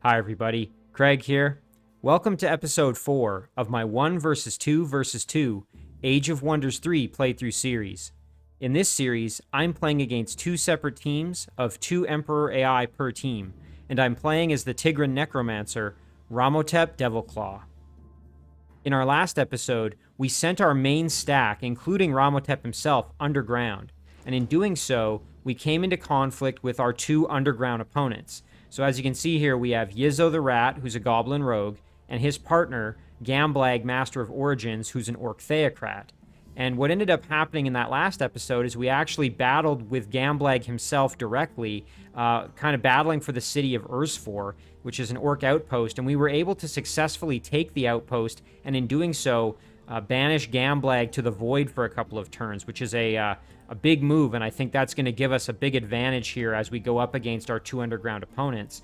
Hi everybody, Craig here. Welcome to episode 4 of my 1 vs 2 vs 2 Age of Wonders 3 playthrough series. In this series, I'm playing against 2 separate teams of 2 Emperor AI per team, and I'm playing as the Tigran Necromancer, Ramhotep Devilclaw. In our last episode, we sent our main stack, including Ramhotep himself, underground, and in doing so, we came into conflict with our 2 underground opponents. So as you can see here, we have Yizzo the Rat, who's a Goblin Rogue, and his partner, Gamblag, Master of Origins, who's an Orc Theocrat. And what ended up happening in that last episode is we actually battled with Gamblag himself directly, kind of battling for the city of Ursfor, which is an Orc outpost, and we were able to successfully take the outpost, and in doing so, banish Gamblag to the Void for a couple of turns, which is a big move, and I think that's going to give us a big advantage here as we go up against our 2 underground opponents,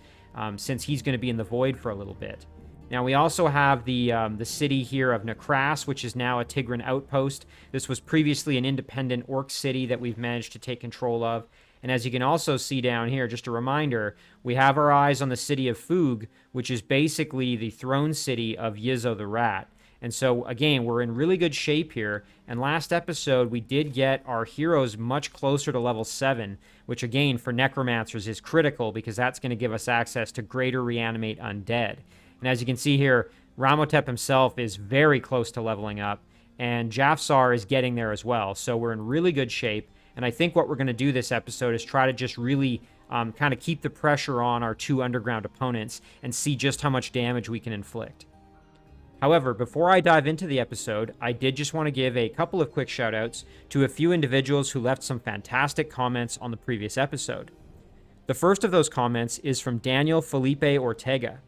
since he's going to be in the Void for a little bit. Now, we also have the city here of Nekras, which is now a Tigran outpost. This was previously an independent Orc city that we've managed to take control of. And as you can also see down here, just a reminder, we have our eyes on the city of Fug, which is basically the throne city of Yizzo the Rat. And so, again, we're in really good shape here. And last episode, we did get our heroes much closer to level 7, which, again, for Necromancers is critical because that's going to give us access to greater Reanimate Undead. And as you can see here, Ramhotep himself is very close to leveling up, and Jafsar is getting there as well. So we're in really good shape. And I think what we're going to do this episode is try to just really kind of keep the pressure on our 2 underground opponents and see just how much damage we can inflict. However, before I dive into the episode, I did just want to give a couple of quick shoutouts to a few individuals who left some fantastic comments on the previous episode. The first of those comments is from Daniel Felipe Ortega.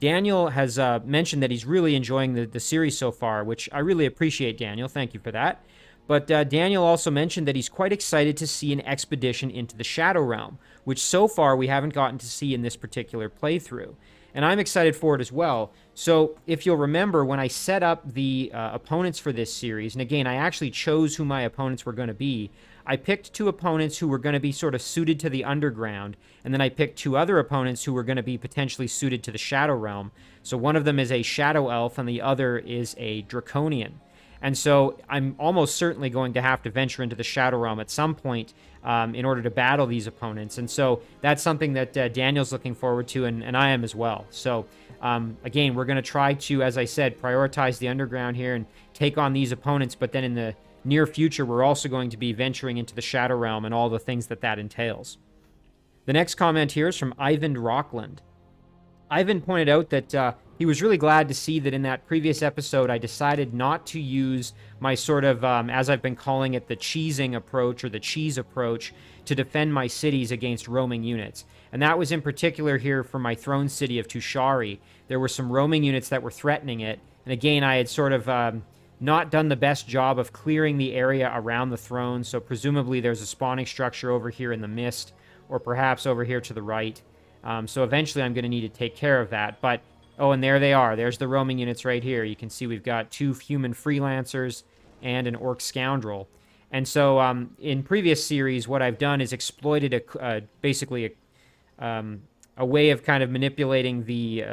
Daniel has mentioned that he's really enjoying the series so far, which I really appreciate, Daniel. Thank you for that. But Daniel also mentioned that he's quite excited to see an expedition into the Shadow Realm, which so far we haven't gotten to see in this particular playthrough. And I'm excited for it as well. So if you'll remember, when I set up the opponents for this series, and again, I actually chose who my opponents were going to be, I picked 2 opponents who were going to be sort of suited to the Underground, and then I picked 2 other opponents who were going to be potentially suited to the Shadow Realm. So one of them is a Shadow Elf, and the other is a Draconian. And so I'm almost certainly going to have to venture into the Shadow Realm at some point in order to battle these opponents. And so that's something that Daniel's looking forward to, and I am as well. So again, we're going to try to, as I said, prioritize the Underground here and take on these opponents. But then in the near future, we're also going to be venturing into the Shadow Realm and all the things that entails. The next comment here is from Ivan Rockland. Ivan pointed out that he was really glad to see that in that previous episode, I decided not to use my sort of, as I've been calling it, the cheesing approach or the cheese approach to defend my cities against roaming units. And that was in particular here for my throne city of Tushari. There were some roaming units that were threatening it. And again, I had sort of not done the best job of clearing the area around the throne. So presumably there's a spawning structure over here in the mist, or perhaps over here to the right. So eventually I'm going to need to take care of that. But, oh, and there they are. There's the roaming units right here. You can see we've got 2 human freelancers and an orc scoundrel. And so in previous series, what I've done is exploited basically a way of kind of manipulating the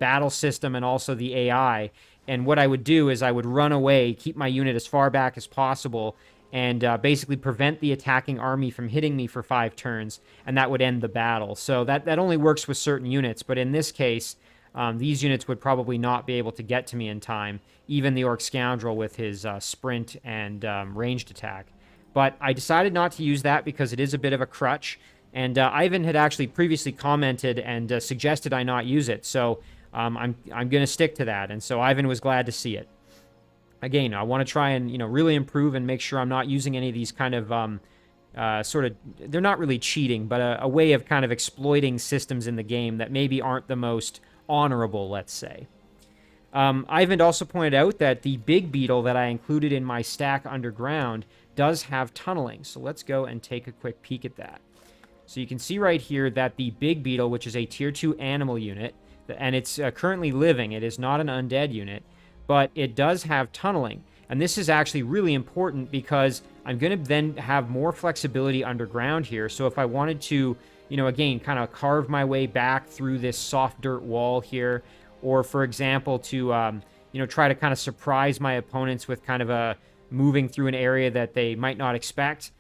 battle system and also the AI. And what I would do is I would run away, keep my unit as far back as possible, and basically prevent the attacking army from hitting me for 5 turns, and that would end the battle. So that only works with certain units, but in this case, these units would probably not be able to get to me in time, even the Orc Scoundrel with his sprint and ranged attack. But I decided not to use that because it is a bit of a crutch, and Ivan had actually previously commented and suggested I not use it, so I'm going to stick to that, and so Ivan was glad to see it. Again, I want to try and, really improve and make sure I'm not using any of these kind of they're not really cheating, but a way of kind of exploiting systems in the game that maybe aren't the most honorable, let's say. Ivan also pointed out that the big beetle that I included in my stack underground does have tunneling. So let's go and take a quick peek at that. So you can see right here that the big beetle, which is a tier 2 animal unit, and it's currently living, it is not an undead unit, but it does have tunneling. And this is actually really important because I'm going to then have more flexibility underground here. So if I wanted to, again, kind of carve my way back through this soft dirt wall here. Or, for example, to, try to kind of surprise my opponents with kind of a moving through an area that they might not expect.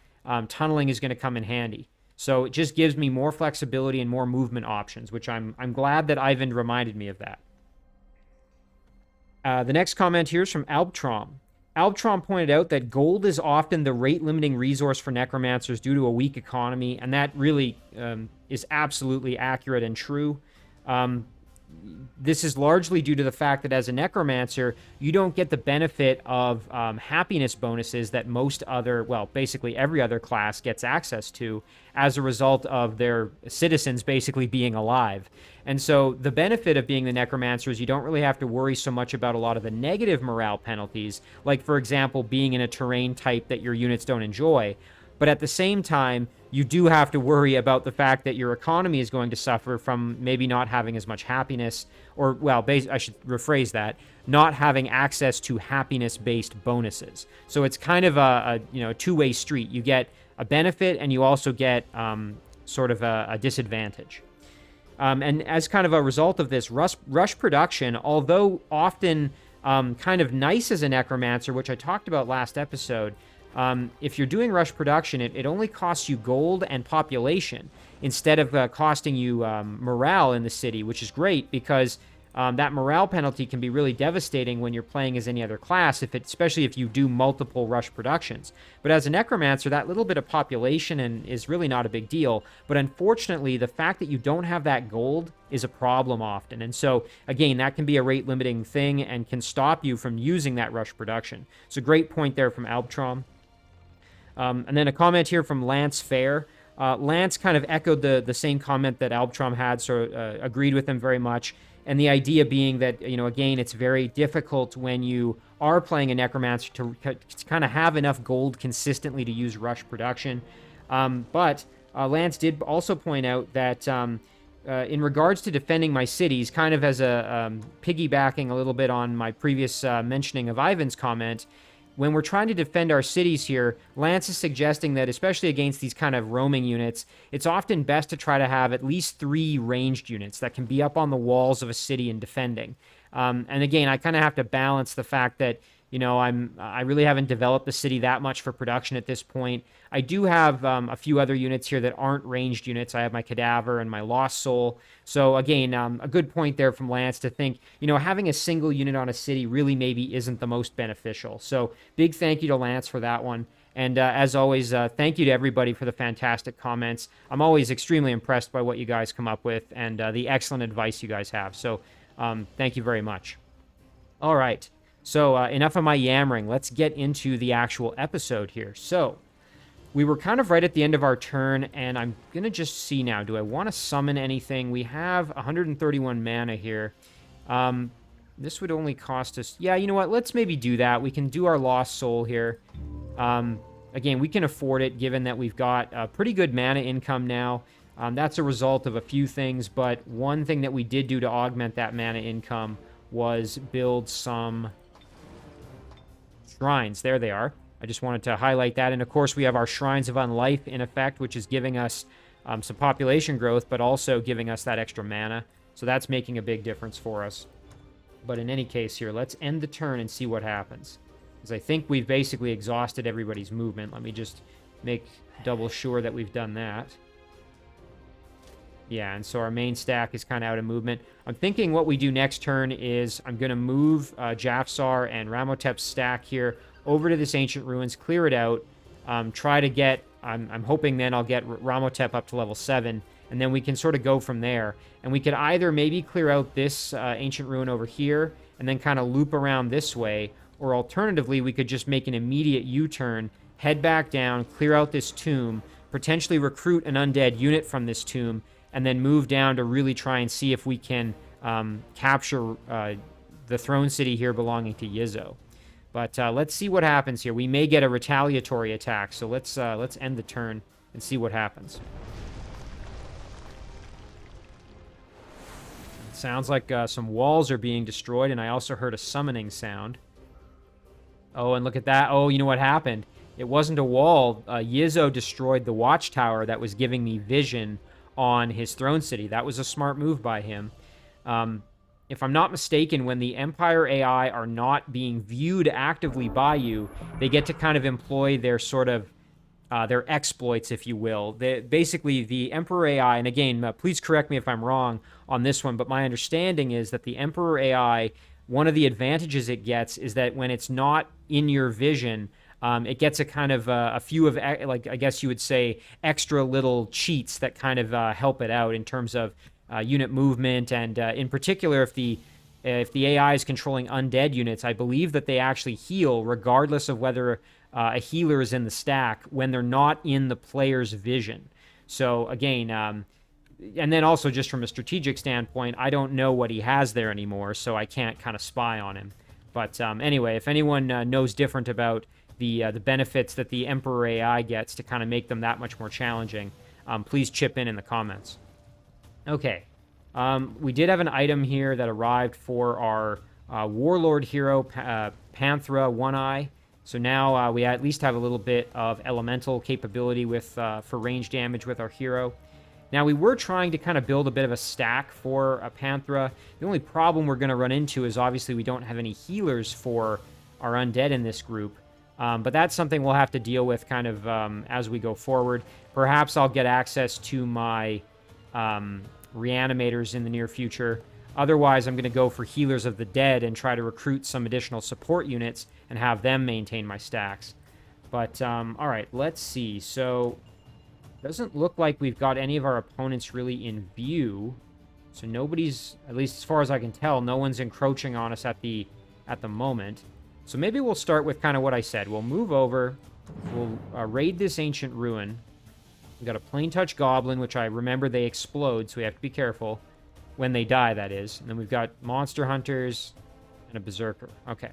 Tunneling is going to come in handy. So it just gives me more flexibility and more movement options, which I'm glad that Ivan reminded me of that. The next comment here is from Albtrom. Albtrom pointed out that gold is often the rate-limiting resource for necromancers due to a weak economy, and that really is absolutely accurate and true. This is largely due to the fact that as a necromancer, you don't get the benefit of happiness bonuses that most other, well, basically every other class gets access to as a result of their citizens basically being alive. And so the benefit of being the necromancer is you don't really have to worry so much about a lot of the negative morale penalties, like, for example, being in a terrain type that your units don't enjoy. But at the same time, you do have to worry about the fact that your economy is going to suffer from maybe not having as much happiness, or, well, I should rephrase that, not having access to happiness-based bonuses. So it's kind of a two-way street. You get a benefit, and you also get sort of a disadvantage. And as kind of a result of this, rush production, although often kind of nice as a necromancer, which I talked about last episode, if you're doing rush production, it only costs you gold and population instead of costing you morale in the city, which is great because that morale penalty can be really devastating when you're playing as any other class, especially if you do multiple rush productions. But as a necromancer, that little bit of population is really not a big deal. But unfortunately, the fact that you don't have that gold is a problem often. And so, again, that can be a rate-limiting thing and can stop you from using that rush production. It's a great point there from Albtrom. And then a comment here from Lance Fair. Lance kind of echoed the same comment that Albtrom had, so agreed with him very much. And the idea being that, again, it's very difficult when you are playing a necromancer to kind of have enough gold consistently to use rush production. But Lance did also point out that in regards to defending my cities, kind of as a piggybacking a little bit on my previous mentioning of Ivan's comment, when we're trying to defend our cities here, Lance is suggesting that, especially against these kind of roaming units, it's often best to try to have at least 3 ranged units that can be up on the walls of a city and defending. And again, I kind of have to balance the fact that, I really haven't developed the city that much for production at this point. I do have a few other units here that aren't ranged units. I have my Cadaver and my Lost Soul. So again, a good point there from Lance to think, having a single unit on a city really maybe isn't the most beneficial. So big thank you to Lance for that one. And as always, thank you to everybody for the fantastic comments. I'm always extremely impressed by what you guys come up with and the excellent advice you guys have. So thank you very much. All right. So enough of my yammering. Let's get into the actual episode here. So we were kind of right at the end of our turn, and I'm going to just see now. Do I want to summon anything? We have 131 mana here. This would only cost us... Yeah, you know what? Let's maybe do that. We can do our Lost Soul here. Again, we can afford it, given that we've got a pretty good mana income now. That's a result of a few things, but one thing that we did do to augment that mana income was build some shrines. There they are. I just wanted to highlight that. And of course, we have our Shrines of Unlife in effect, which is giving us some population growth, but also giving us that extra mana. So that's making a big difference for us. But in any case here, let's end the turn and see what happens. Because I think we've basically exhausted everybody's movement. Let me just make double sure that we've done that. Yeah, and so our main stack is kind of out of movement. I'm thinking what we do next turn is I'm going to move Jafsar and Ramhotep's stack here over to this Ancient Ruins, clear it out, try to get... I'm hoping then I'll get Ramhotep up to level 7, and then we can sort of go from there. And we could either maybe clear out this Ancient Ruin over here, and then kind of loop around this way, or alternatively, we could just make an immediate U-turn, head back down, clear out this tomb, potentially recruit an undead unit from this tomb, and then move down to really try and see if we can capture the throne city here belonging to Yizzo. But let's see what happens here. We may get a retaliatory attack, so let's end the turn and see what happens. It sounds like some walls are being destroyed, and I also heard a summoning sound. Oh, and look at that. Oh, you know what happened? It wasn't a wall. Yizzo destroyed the Watchtower that was giving me vision on his throne city. That was a smart move by him. If I'm not mistaken, when the Empire AI are not being viewed actively by you, they get to kind of employ their sort of their exploits, if you will. Basically, the Emperor AI, and again, please correct me if I'm wrong on this one, but my understanding is that the Emperor AI, one of the advantages it gets is that when it's not in your vision, it gets a kind of a few of, like, I guess you would say, extra little cheats that kind of help it out in terms of unit movement, and in particular, if the AI is controlling undead units, I believe that they actually heal regardless of whether a healer is in the stack when they're not in the player's vision. So again, and then also just from a strategic standpoint, I don't know what he has there anymore, so I can't kind of spy on him. But anyway, if anyone knows different about the benefits that the Emperor AI gets to kind of make them that much more challenging, please chip in the comments. Okay, we did have an item here that arrived for our Warlord hero, Panthera One Eye. So now we at least have a little bit of elemental capability with for range damage with our hero. Now, we were trying to kind of build a bit of a stack for a Panthera. The only problem we're going to run into is obviously we don't have any healers for our undead in this group. But that's something we'll have to deal with kind of as we go forward. Perhaps I'll get access to my reanimators in the near future. Otherwise, I'm going to go for Healers of the Dead and try to recruit some additional support units and have them maintain my stacks. But, all right, let's see. So, doesn't look like we've got any of our opponents really in view. So nobody's, at least as far as I can tell, no one's encroaching on us at the moment. So maybe we'll start with kind of what I said. We'll move over. We'll raid this ancient ruin. We've got a plain touch goblin, which I remember they explode, so we have to be careful. When they die, that is. And then we've got monster hunters and a berserker. Okay.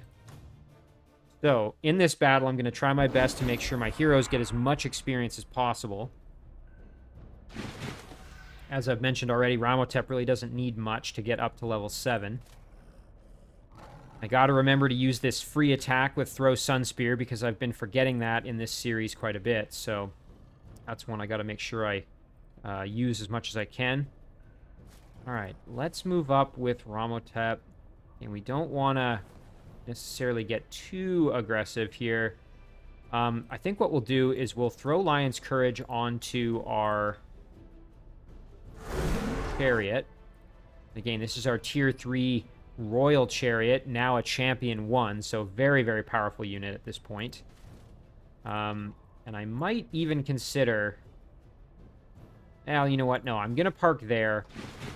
So, in this battle, I'm going to try my best to make sure my heroes get as much experience as possible. As I've mentioned already, Ramhotep really doesn't need much to get up to level 7. I got to remember to use this free attack with Throw Sun Spear, because I've been forgetting that in this series quite a bit. So, that's one I got to make sure I use as much as I can. Alright, let's move up with Ramhotep. And we don't want to necessarily get too aggressive here. I think what we'll do is we'll throw Lion's Courage onto our chariot. Again, this is our tier 3 Royal Chariot, now a Champion 1, so very, very powerful unit at this point. And I might even consider... Well, you know what? No, I'm going to park there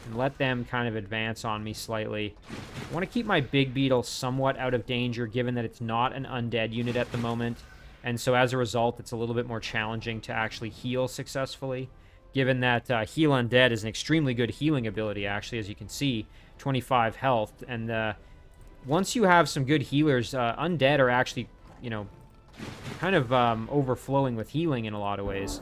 and let them kind of advance on me slightly. I want to keep my Big Beetle somewhat out of danger, given that it's not an undead unit at the moment. And so as a result, it's a little bit more challenging to actually heal successfully, given that Heal Undead is an extremely good healing ability, actually, as you can see, 25 health. And once you have some good healers, Undead are actually, you know, kind of overflowing with healing in a lot of ways.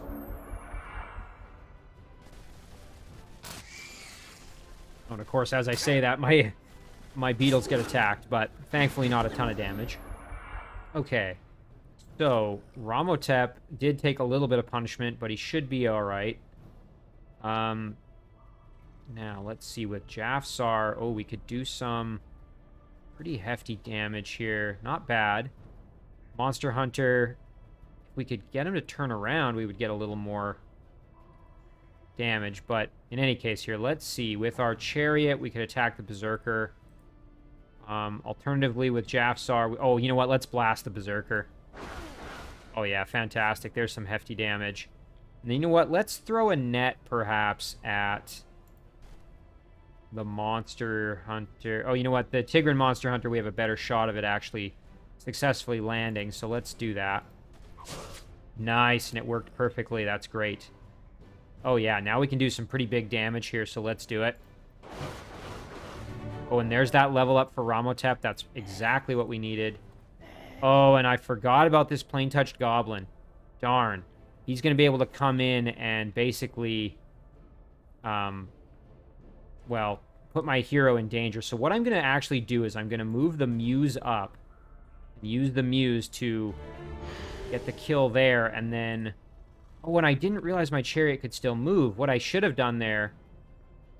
And of course, as I say that, my beetles get attacked, but thankfully not a ton of damage. Okay, so Ramhotep did take a little bit of punishment, but he should be alright. Now, let's see, with Jafsar, oh, we could do some pretty hefty damage here. Not bad. Monster Hunter, if we could get him to turn around, we would get a little more damage, but in any case here, let's see. With our chariot, we could attack the Berserker. Alternatively, with Jafsar... Oh, you know what? Let's blast the Berserker. Oh, yeah, fantastic. There's some hefty damage. And then, you know what? Let's throw a net, perhaps, at the Monster Hunter. Oh, you know what? The Tigran Monster Hunter, we have a better shot of it actually successfully landing, so let's do that. Nice, and it worked perfectly. That's great. Oh, yeah, now we can do some pretty big damage here, so let's do it. Oh, and there's that level up for Ramhotep. That's exactly what we needed. Oh, and I forgot about this plain-touched goblin. Darn. He's going to be able to come in and basically, well, put my hero in danger. So what I'm going to actually do is I'm going to move the Muse up. And use the Muse to get the kill there, and then... Oh, and I didn't realize my chariot could still move. What I should have done there...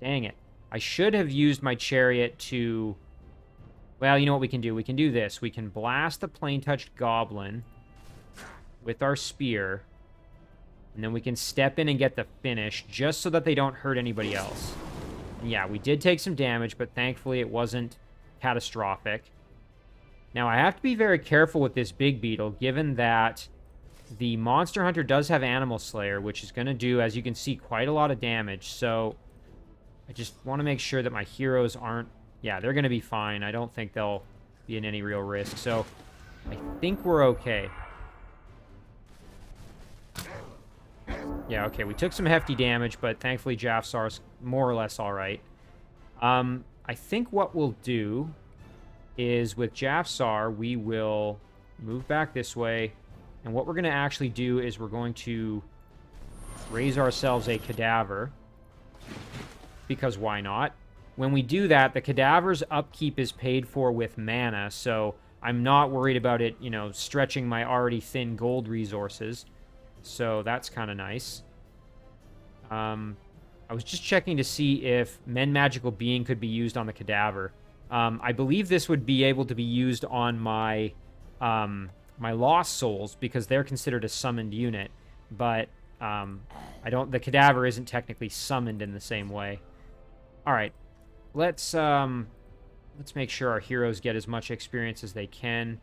Dang it. I should have used my chariot to... Well, you know what we can do? We can do this. We can blast the plane-touched goblin with our spear. And then we can step in and get the finish, just so that they don't hurt anybody else. And yeah, we did take some damage, but thankfully it wasn't catastrophic. Now, I have to be very careful with this big beetle, given that the Monster Hunter does have Animal Slayer, which is going to do, as you can see, quite a lot of damage. So I just want to make sure that my heroes aren't... Yeah, they're going to be fine. I don't think they'll be in any real risk. So I think we're okay. Yeah, okay, we took some hefty damage, but thankfully Jafsar's more or less all right. I think what we'll do is with Jafsar, we will move back this way. And what we're going to actually do is we're going to raise ourselves a cadaver. Because why not? When we do that, the cadaver's upkeep is paid for with mana, so I'm not worried about it, you know, stretching my already thin gold resources. So that's kind of nice. I was just checking to see if Men Magical Being could be used on the cadaver. I believe this would be able to be used on my my Lost Souls, because they're considered a summoned unit, but the cadaver isn't technically summoned in the same way. All right, let's make sure our heroes get as much experience as they can.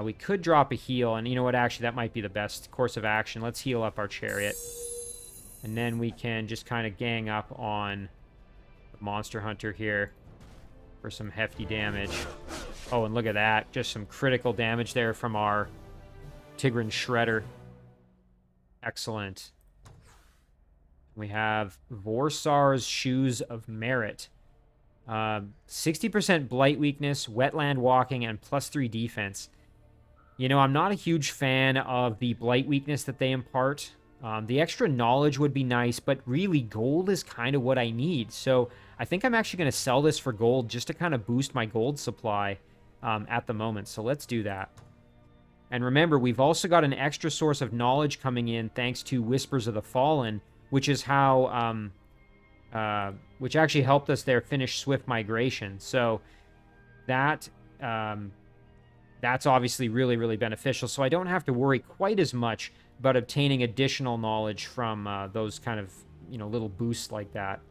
We could drop a heal, and you know what, actually that might be the best course of action. Let's heal up our chariot, and then we can just kind of gang up on the Monster Hunter here for some hefty damage. Oh, and look at that. Just some critical damage there from our Tigran Shredder. Excellent. We have Vorstar's Shoes of Merit. 60% Blight Weakness, Wetland Walking, and +3 defense. You know, I'm not a huge fan of the Blight Weakness that they impart. The extra knowledge would be nice, but really gold is kind of what I need. So I think I'm actually going to sell this for gold just to kind of boost my gold supply at the moment. So let's do that. And remember, we've also got an extra source of knowledge coming in thanks to Whispers of the Fallen, which is how, which actually helped us there finish Swift Migration. So that, that's obviously really, really beneficial. So I don't have to worry quite as much about obtaining additional knowledge from those kind of, you know, little boosts like that.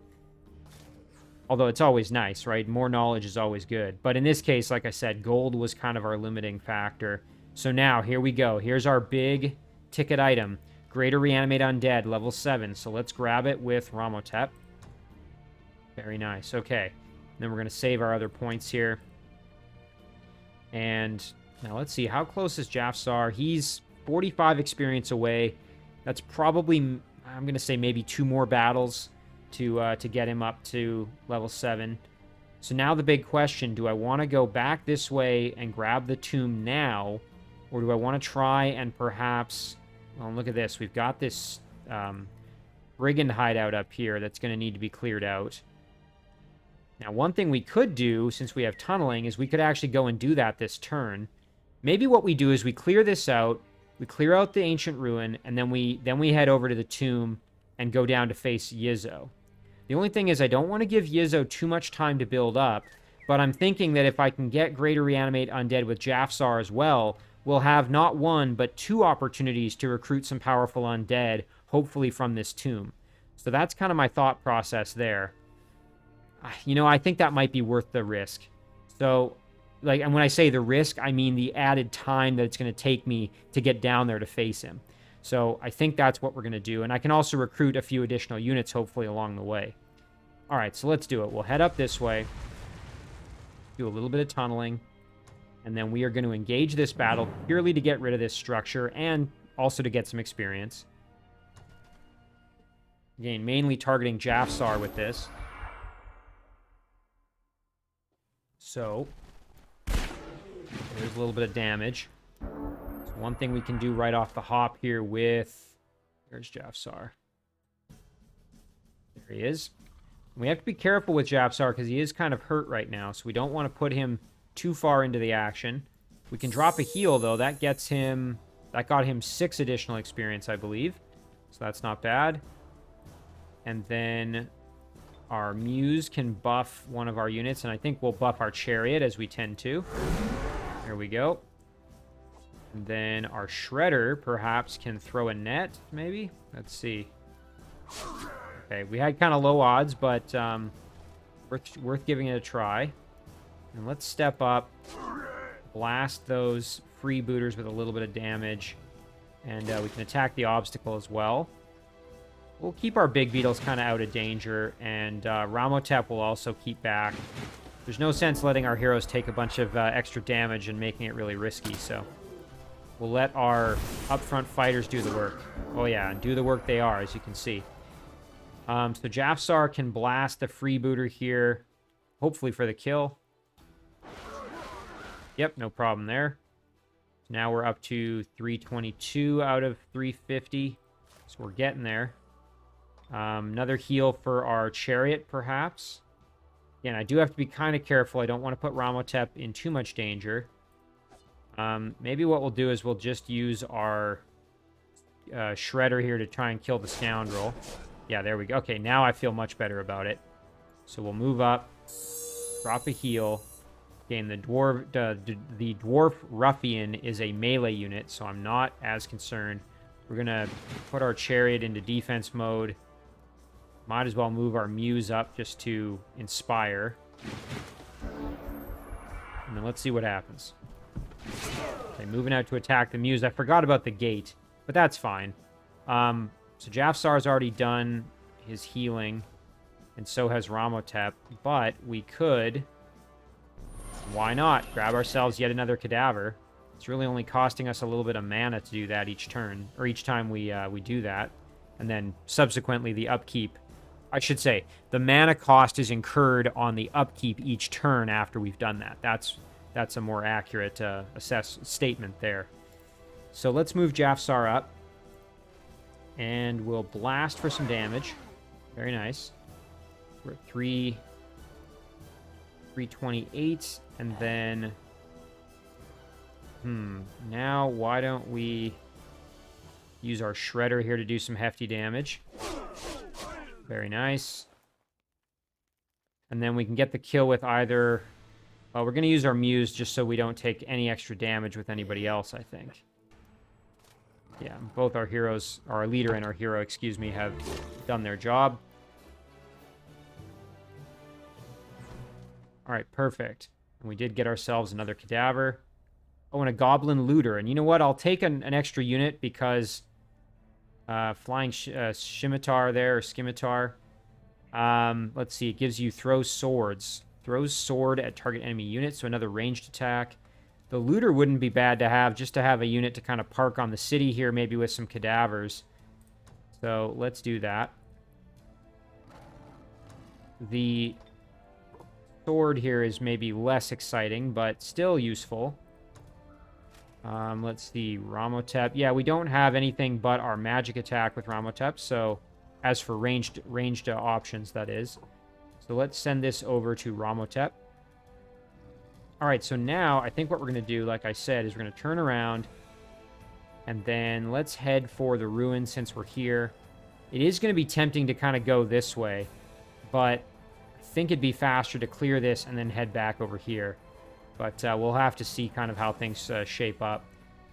Although it's always nice, right? More knowledge is always good. But in this case, like I said, gold was kind of our limiting factor. So now, here we go. Here's our big ticket item. Greater Reanimate Undead, level 7. So let's grab it with Ramhotep. Very nice. Okay. And then we're going to save our other points here. And now let's see. How close is Jafsar? He's 45 experience away. That's probably, I'm going to say maybe 2 more battles to get him up to level 7. So now the big question, do I want to go back this way and grab the tomb now? Or do I want to try and perhaps... Well, look at this. We've got this brigand hideout up here that's going to need to be cleared out. Now, one thing we could do, since we have tunneling, is we could actually go and do that this turn. Maybe what we do is we clear this out, we clear out the ancient ruin, and then we head over to the tomb and go down to face Yizzo. The only thing is I don't want to give Yizzo too much time to build up, but I'm thinking that if I can get Greater Reanimate Undead with Jafsar as well, we'll have not 1, but 2 opportunities to recruit some powerful undead, hopefully from this tomb. So that's kind of my thought process there. You know, I think that might be worth the risk. So, like, and when I say the risk, I mean the added time that it's going to take me to get down there to face him. So I think that's what we're going to do. And I can also recruit a few additional units, hopefully, along the way. All right, so let's do it. We'll head up this way, do a little bit of tunneling, and then we are going to engage this battle purely to get rid of this structure and also to get some experience. Again, mainly targeting Jafsar with this. So, there's a little bit of damage. So one thing we can do right off the hop here with... There's Jafsar. There he is. We have to be careful with Jafsar because he is kind of hurt right now, so we don't want to put him too far into the action. We can drop a heal, though. That gets him... That got him 6 additional experience, I believe. So that's not bad. And then our Muse can buff one of our units, and I think we'll buff our Chariot as we tend to. There we go. And then our Shredder perhaps can throw a net, maybe? Let's see. Okay, we had kind of low odds, but worth giving it a try. And let's step up, blast those freebooters with a little bit of damage, and we can attack the obstacle as well. We'll keep our big beetles kind of out of danger, and Ramhotep will also keep back. There's no sense letting our heroes take a bunch of extra damage and making it really risky, so we'll let our upfront fighters do the work. Oh yeah, and do the work they are, as you can see. So Jafsar can blast the freebooter here, hopefully for the kill. Yep, no problem there. Now we're up to 322 out of 350, so we're getting there. Another heal for our Chariot, perhaps. Again, I do have to be kind of careful. I don't want to put Ramhotep in too much danger. Maybe what we'll do is we'll just use our Shredder here to try and kill the Scoundrel. Yeah, there we go. Okay, now I feel much better about it. So we'll move up, drop a heal. Again, the Dwarf Ruffian is a melee unit, so I'm not as concerned. We're going to put our Chariot into defense mode. Might as well move our Muse up just to inspire. And then let's see what happens. Okay, moving out to attack the Muse. I forgot about the gate, but that's fine. So Jafsar's already done his healing, and so has Ramhotep. But we could, why not, grab ourselves yet another cadaver. It's really only costing us a little bit of mana to do that each turn, or each time we do that. And then subsequently the upkeep. I should say, the mana cost is incurred on the upkeep each turn after we've done that. That's a more accurate statement there. So let's move Jafsar up. And we'll blast for some damage. Very nice. We're at 328. And then... now why don't we use our Shredder here to do some hefty damage. Very nice. And then we can get the kill with either... Well, we're going to use our Muse just so we don't take any extra damage with anybody else, I think. Yeah, both our heroes, our leader and our hero, excuse me, have done their job. All right, perfect. And we did get ourselves another cadaver. Oh, and a Goblin Looter. And you know what? I'll take an extra unit because Flying Scimitar there, or Scimitar. Let's see. It gives you throw swords. Throws sword at target enemy unit, so another ranged attack. The Looter wouldn't be bad to have, just to have a unit to kind of park on the city here, maybe with some cadavers. So let's do that. The sword here is maybe less exciting, but still useful. Let's see, Ramhotep. Yeah, we don't have anything but our magic attack with Ramhotep, so as for ranged options, that is. So let's send this over to Ramhotep. All right, so now I think what we're going to do, like I said, is we're going to turn around, and then let's head for the ruins since we're here. It is going to be tempting to kind of go this way, but I think it'd be faster to clear this and then head back over here. But we'll have to see kind of how things shape up.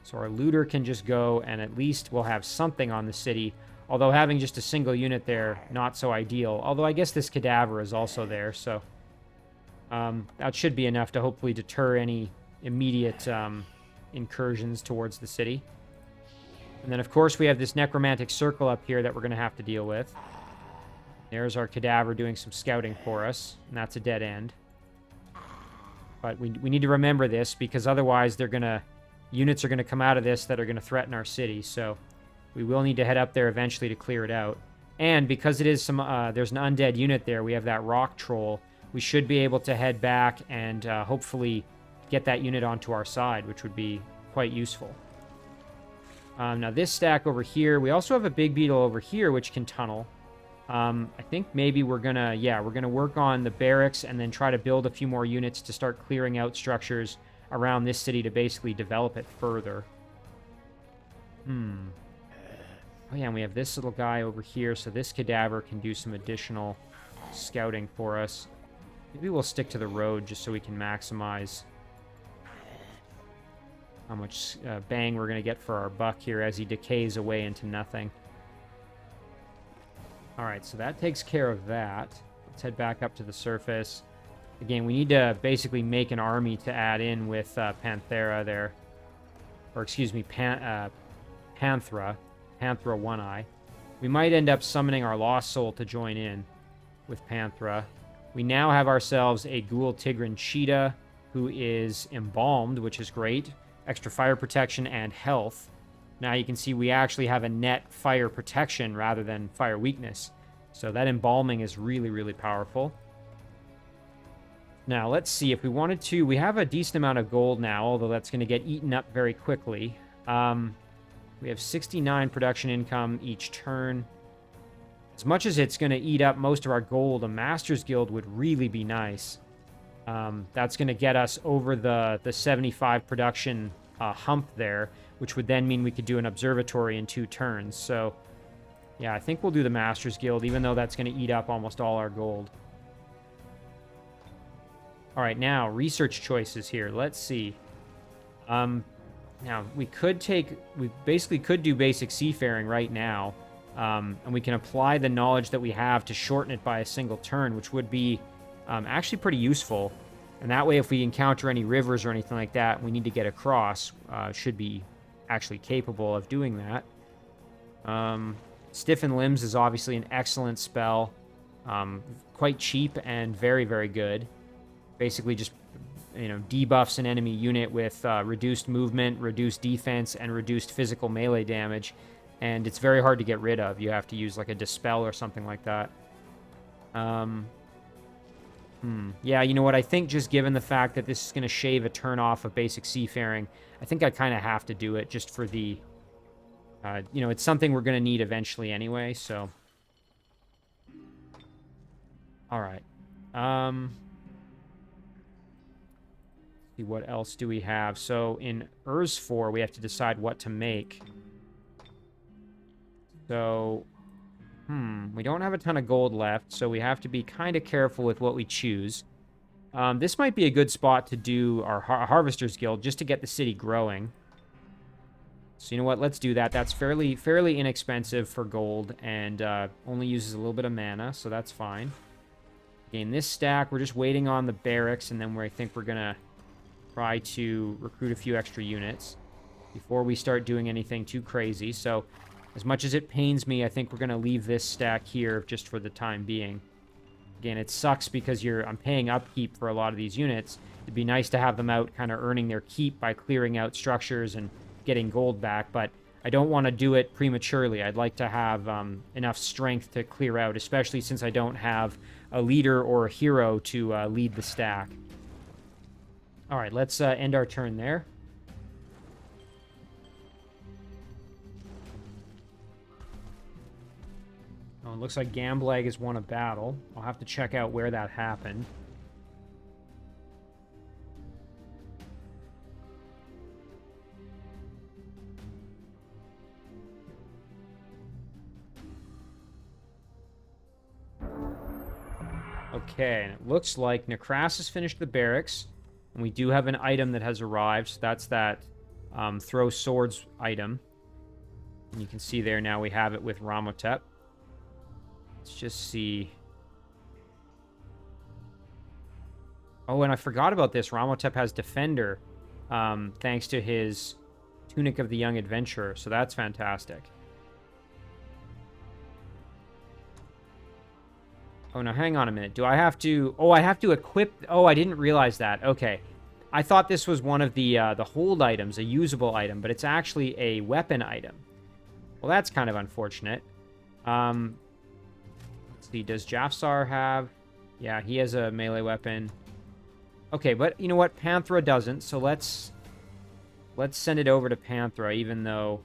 So our Looter can just go, and at least we'll have something on the city. Although having just a single unit there, not so ideal. Although I guess this cadaver is also there, so that should be enough to hopefully deter any immediate incursions towards the city. And then, of course, we have this necromantic circle up here that we're going to have to deal with. There's our cadaver doing some scouting for us, and that's a dead end. But we need to remember this, because otherwise units are going to come out of this that are going to threaten our city, so we will need to head up there eventually to clear it out. And because it is there's an undead unit there, we have that rock troll, we should be able to head back and hopefully get that unit onto our side, which would be quite useful. Now this stack over here, we also have a big beetle over here which can tunnel. I think maybe we're gonna work on the barracks and then try to build a few more units to start clearing out structures around this city to basically develop it further. Oh yeah, and we have this little guy over here, so this cadaver can do some additional scouting for us. Maybe we'll stick to the road just so we can maximize how much bang we're going to get for our buck here as he decays away into nothing. Alright, so that takes care of that. Let's head back up to the surface. Again, we need to basically make an army to add in with Panthera there. Or excuse me, Panthera. Panthera One-Eye. We might end up summoning our Lost Soul to join in with Panthera. We now have ourselves a Ghoul Tigran Cheetah who is embalmed, which is great. Extra fire protection and health. Now you can see we actually have a net fire protection rather than fire weakness. So that embalming is really, really powerful. Now let's see if we wanted to. We have a decent amount of gold now, although that's going to get eaten up very quickly. We have 69 production income each turn. As much as it's going to eat up most of our gold, a Master's Guild would really be nice. That's going to get us over the 75 production hump there, which would then mean we could do an observatory in 2 turns. So, yeah, I think we'll do the Master's Guild, even though that's going to eat up almost all our gold. All right, now, research choices here. Let's see. Now, we basically could do basic seafaring right now, and we can apply the knowledge that we have to shorten it by a single turn, which would be actually pretty useful. And that way, if we encounter any rivers or anything like that, we need to get across, should be actually capable of doing that. Stiffen Limbs is obviously an excellent spell, quite cheap and very, very good. Basically just debuffs an enemy unit with reduced movement, reduced defense, and reduced physical melee damage. And it's very hard to get rid of. You have to use like a Dispel or something like that. Yeah, you know what? I think just given the fact that this is going to shave a turn off of basic seafaring, I think I kind of have to do it just for the... it's something we're going to need eventually anyway, so... Alright. See, what else do we have? So, in Urs 4, we have to decide what to make. So... we don't have a ton of gold left, so we have to be kind of careful with what we choose. This might be a good spot to do our Harvester's Guild, just to get the city growing. So you know what, let's do that. That's fairly inexpensive for gold, and only uses a little bit of mana, so that's fine. Again, this stack, we're just waiting on the barracks, and then I think we're going to try to recruit a few extra units before we start doing anything too crazy. So... as much as it pains me, I think we're going to leave this stack here just for the time being. Again, it sucks because I'm paying upkeep for a lot of these units. It'd be nice to have them out kind of earning their keep by clearing out structures and getting gold back, but I don't want to do it prematurely. I'd like to have enough strength to clear out, especially since I don't have a leader or a hero to lead the stack. All right, let's end our turn there. Oh, it looks like Gamblag has won a battle. I'll have to check out where that happened. Okay, and it looks like Necrasus finished the barracks, and we do have an item that has arrived, so that's that throw swords item. And you can see there now we have it with Ramhotep. Let's just see. Oh, and I forgot about this. Ramhotep has Defender, thanks to his Tunic of the Young Adventurer, so that's fantastic. Oh, no, hang on a minute. Do I have to... oh, I have to equip... oh, I didn't realize that. Okay. I thought this was one of the hold items, a usable item, but it's actually a weapon item. Well, that's kind of unfortunate. Let's see, does Jafsar have... yeah, he has a melee weapon. Okay, but you know what? Panthera doesn't, so let's send it over to Panthera, even though...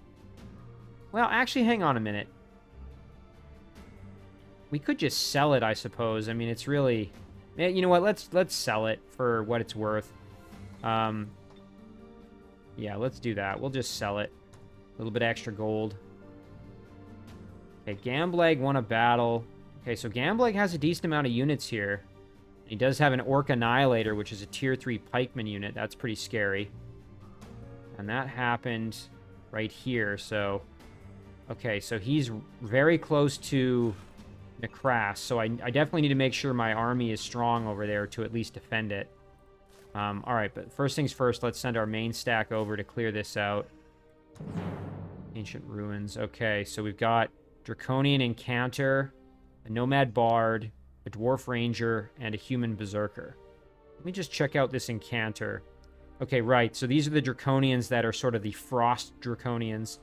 well, actually, hang on a minute. We could just sell it, I suppose. I mean, it's really... you know what? Let's sell it for what it's worth. Yeah, let's do that. We'll just sell it. A little bit extra gold. Okay, Gamblag won a battle. Okay, so Gamblag has a decent amount of units here. He does have an Orc Annihilator, which is a tier 3 pikeman unit. That's pretty scary. And that happened right here, so... Okay, so he's very close to Necras, so I definitely need to make sure my army is strong over there to at least defend it. Alright, but first things first, let's send our main stack over to clear this out. Ancient Ruins. Okay, so we've got Draconian Incanter, a Nomad Bard, a Dwarf Ranger, and a Human Berserker. Let me just check out this Incanter. Okay, right, so these are the Draconians that are sort of the Frost Draconians.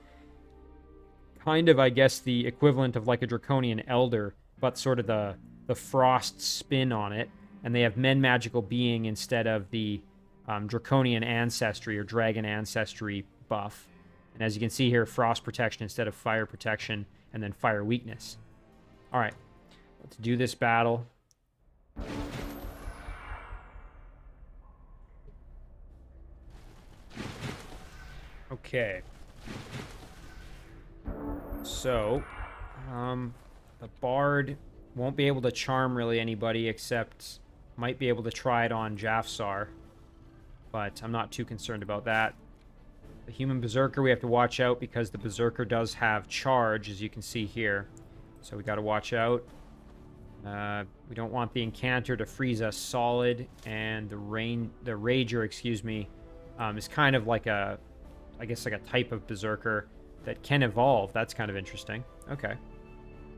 Kind of, I guess, the equivalent of like a Draconian Elder, but sort of the Frost spin on it. And they have Men Magical Being instead of the Draconian Ancestry or Dragon Ancestry buff. And as you can see here, Frost Protection instead of Fire Protection, and then Fire Weakness. Alright, let's do this battle. Okay. So, the Bard won't be able to charm really anybody, except might be able to try it on Jafsar. But I'm not too concerned about that. The Human Berserker we have to watch out because the Berserker does have charge, as you can see here. So we got to watch out. We don't want the Incanter to freeze us solid, and the Rager, excuse me, is kind of like a, I guess like a type of Berserker that can evolve. That's kind of interesting. Okay.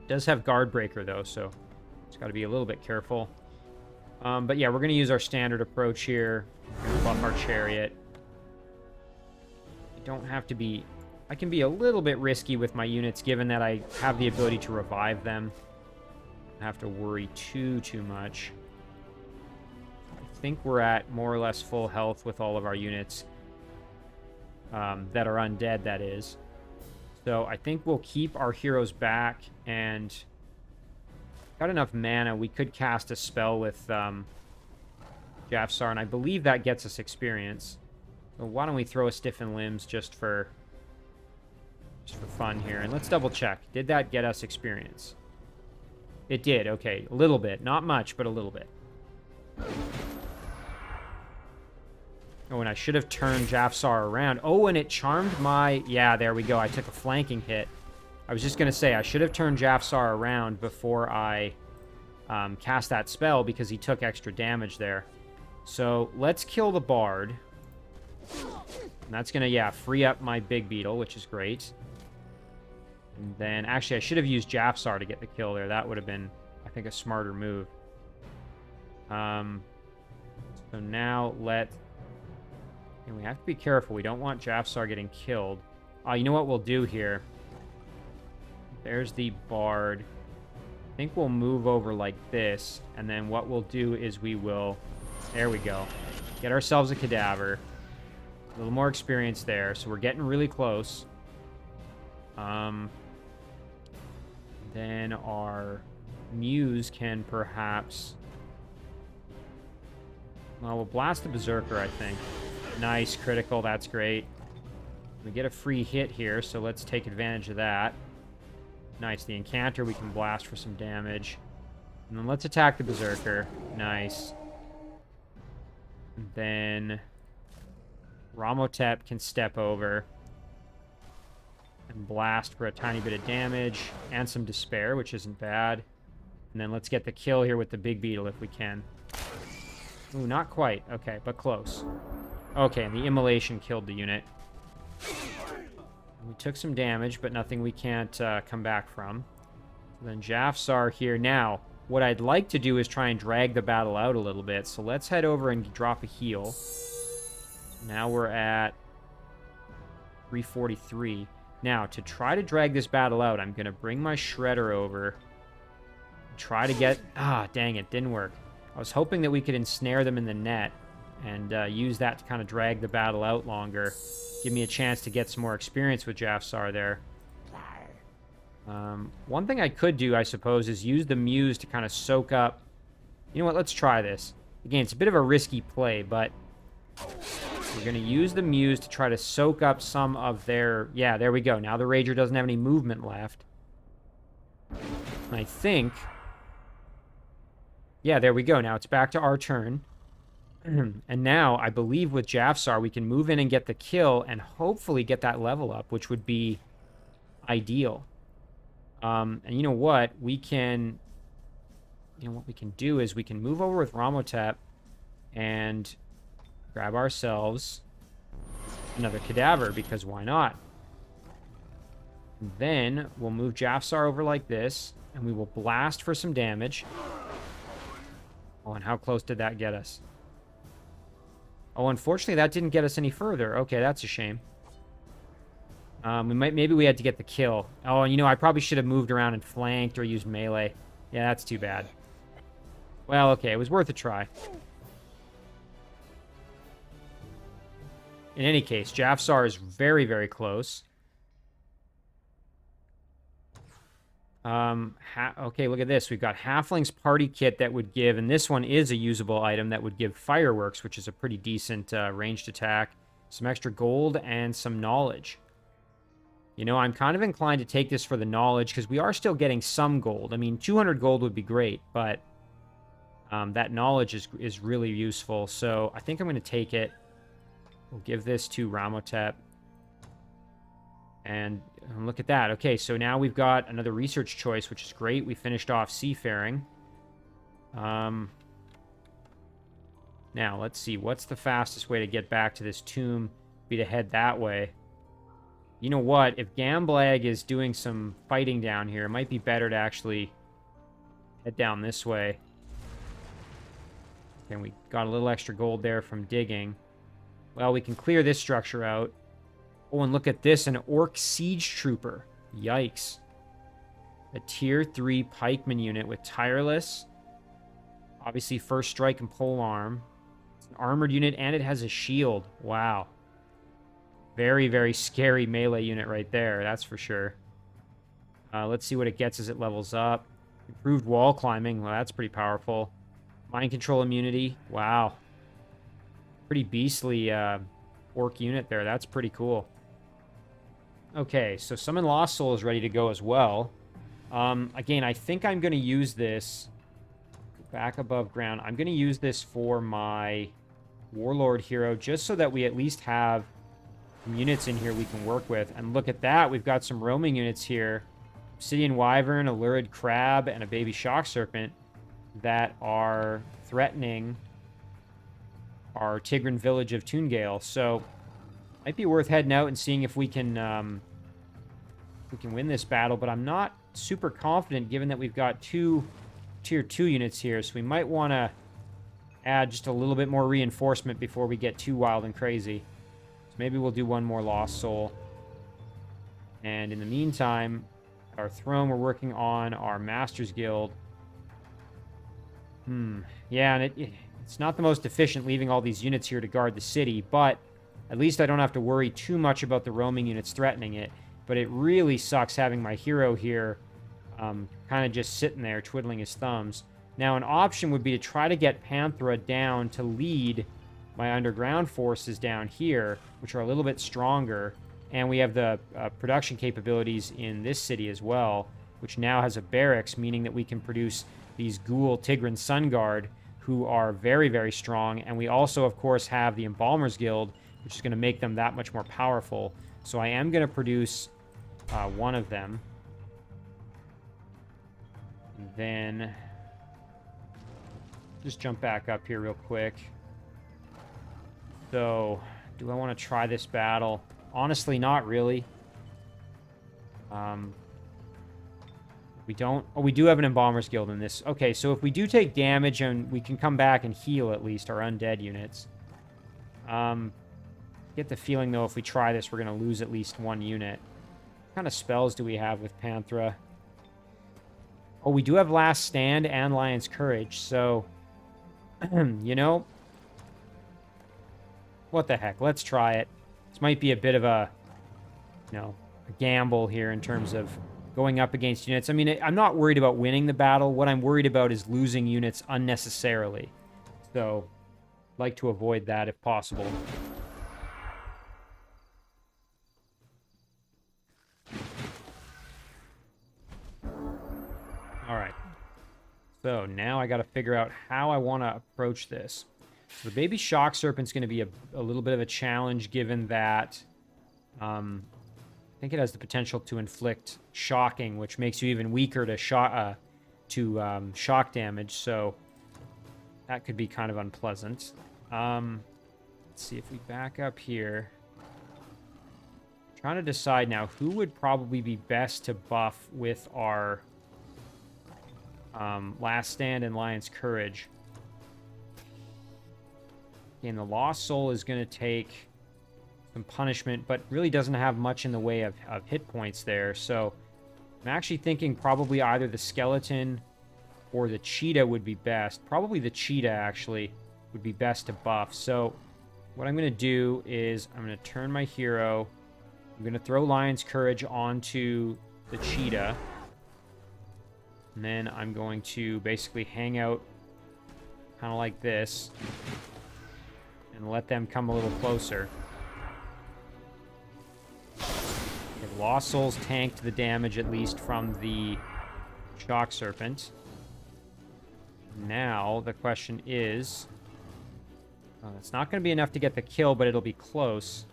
Does have Guard Breaker though, so it's got to be a little bit careful. But yeah, we're going to use our standard approach here. We're going to buff our Chariot. I don't have to be... I can be a little bit risky with my units, given that I have the ability to revive them. I don't have to worry too much. I think we're at more or less full health with all of our units. That are undead, that is. So I think we'll keep our heroes back, and got enough mana. We could cast a spell with Jafsar, and I believe that gets us experience. So why don't we throw a Stiffen Limbs just for fun here, and let's double check. Did that get us experience? It did. Okay, a little bit, not much, but a little bit. Oh, and I should have turned Jafsar around. Oh, and it charmed my... Yeah, there we go. I took a flanking hit. I was just going to say, I should have turned Jafsar around before I cast that spell, because he took extra damage there. So, let's kill the Bard. And that's going to, yeah, free up my Big Beetle, which is great. And then, actually, I should have used Jafsar to get the kill there. That would have been, I think, a smarter move. So now, and we have to be careful. We don't want Jafsar getting killed. You know what we'll do here? There's the Bard. I think we'll move over like this. And then what we'll do is we will... There we go. Get ourselves a Cadaver. A little more experience there. So we're getting really close. Then our Muse can perhaps... Well, we'll blast the Berserker, I think. Nice, critical, that's great. We get a free hit here, so let's take advantage of that. Nice, the Incanter we can blast for some damage. And then let's attack the Berserker. Nice. And then Ramhotep can step over and blast for a tiny bit of damage and some despair, which isn't bad. And then let's get the kill here with the Big Beetle if we can. Ooh, not quite. Okay, but close. Okay, and the Immolation killed the unit. We took some damage, but nothing we can't come back from. So then Jafsar here. Now, what I'd like to do is try and drag the battle out a little bit. So let's head over and drop a heal. Now we're at 343. Now, to try to drag this battle out, I'm going to bring my Shredder over. Try to get... Ah, dang it, didn't work. I was hoping that we could ensnare them in the net and use that to kind of drag the battle out longer. Give me a chance to get some more experience with Jafsar there. One thing I could do, I suppose, is use the Muse to kind of soak up... You know what? Let's try this. Again, it's a bit of a risky play, but we're going to use the Muse to try to soak up some of their... Yeah, there we go. Now the Rager doesn't have any movement left. And I think... Yeah, there we go. Now it's back to our turn. And now, I believe with Jafsar, we can move in and get the kill and hopefully get that level up, which would be ideal. And you know what? We can... You know what we can do is we can move over with Ramhotep and grab ourselves another cadaver, because why not? And then we'll move Jafsar over like this, and we will blast for some damage. Oh, and how close did that get us? Oh, unfortunately, that didn't get us any further. Okay, that's a shame. Maybe we had to get the kill. Oh, and you know, I probably should have moved around and flanked or used melee. Yeah, that's too bad. Well, okay, it was worth a try. In any case, Jafsar is very, very close. Okay, look at this. We've got Halfling's Party Kit that would give, and this one is a usable item that would give Fireworks, which is a pretty decent ranged attack, some extra gold, and some knowledge. You know, I'm kind of inclined to take this for the knowledge, because we are still getting some gold. I mean, 200 gold would be great, but that knowledge is really useful. So I think I'm going to take it. We'll give this to Ramhotep. And look at that. Okay, so now we've got another research choice, which is great. We finished off Seafaring. Now, let's see. What's the fastest way to get back to this tomb? Be to head that way. You know what? If Gamblag is doing some fighting down here, it might be better to actually head down this way. And we got a little extra gold there from digging. Well, we can clear this structure out. Oh, and look at this, an Orc Siege Trooper. Yikes. A Tier 3 pikeman unit with Tireless. Obviously, First Strike and Polearm. It's an armored unit, and it has a shield. Wow. Very, very scary melee unit right there, that's for sure. Let's see what it gets as it levels up. Improved wall climbing. Well, that's pretty powerful. Mind control immunity. Wow. Pretty beastly orc unit there. That's pretty cool. Okay, so Summon Lost Soul is ready to go as well. Again, I think I'm going to use this back above ground. I'm going to use this for my Warlord hero, just so that we at least have some units in here we can work with. And look at that. We've got some roaming units here. Obsidian Wyvern, a Lurid Crab, and a Baby Shock Serpent that are threatening our Tigran village of Toongale. So might be worth heading out and seeing if we can win this battle, but I'm not super confident given that we've got two Tier 2 units here, so we might want to add just a little bit more reinforcement before we get too wild and crazy. So maybe we'll do one more Lost Soul. And in the meantime, our throne, we're working on our Masters Guild. Yeah, and it's not the most efficient leaving all these units here to guard the city, but at least I don't have to worry too much about the roaming units threatening it. But it really sucks having my hero here kind of just sitting there twiddling his thumbs. Now, an option would be to try to get Panthera down to lead my underground forces down here, which are a little bit stronger. And we have the production capabilities in this city as well, which now has a barracks, meaning that we can produce these Ghoul Tigran Sun Guard, who are very, very strong. And we also, of course, have the Embalmers Guild, which is going to make them that much more powerful. So I am going to produce one of them. And then just jump back up here real quick. So, do I want to try this battle? Honestly, not really. We don't... Oh, we do have an Embalmers Guild in this. Okay, so if we do take damage, and we can come back and heal at least our undead units. Get the feeling, though, if we try this, we're going to lose at least one unit. What kind of spells do we have with Panthera? Oh, we do have Last Stand and Lion's Courage, so... you know... What the heck? Let's try it. This might be a bit of a... You know, a gamble here in terms of going up against units. I mean, I'm not worried about winning the battle. What I'm worried about is losing units unnecessarily. So, I'd like to avoid that if possible. So now I got to figure out how I want to approach this. So the baby shock serpent's going to be a little bit of a challenge, given that I think it has the potential to inflict shocking, which makes you even weaker to shock damage. So that could be kind of unpleasant. Let's see if we back up here. Trying to decide now who would probably be best to buff with our Last Stand and Lion's Courage. And the Lost Soul is going to take some punishment, but really doesn't have much in the way of hit points there. So I'm actually thinking probably either the Skeleton or the Cheetah would be best. Probably the Cheetah, actually, would be best to buff. So what I'm going to do is I'm going to turn my hero. I'm going to throw Lion's Courage onto the Cheetah. And then I'm going to basically hang out kind of like this and let them come a little closer. Okay, Lost Souls tanked the damage, at least from the Shock Serpent. Now the question is, it's not going to be enough to get the kill, but it'll be close.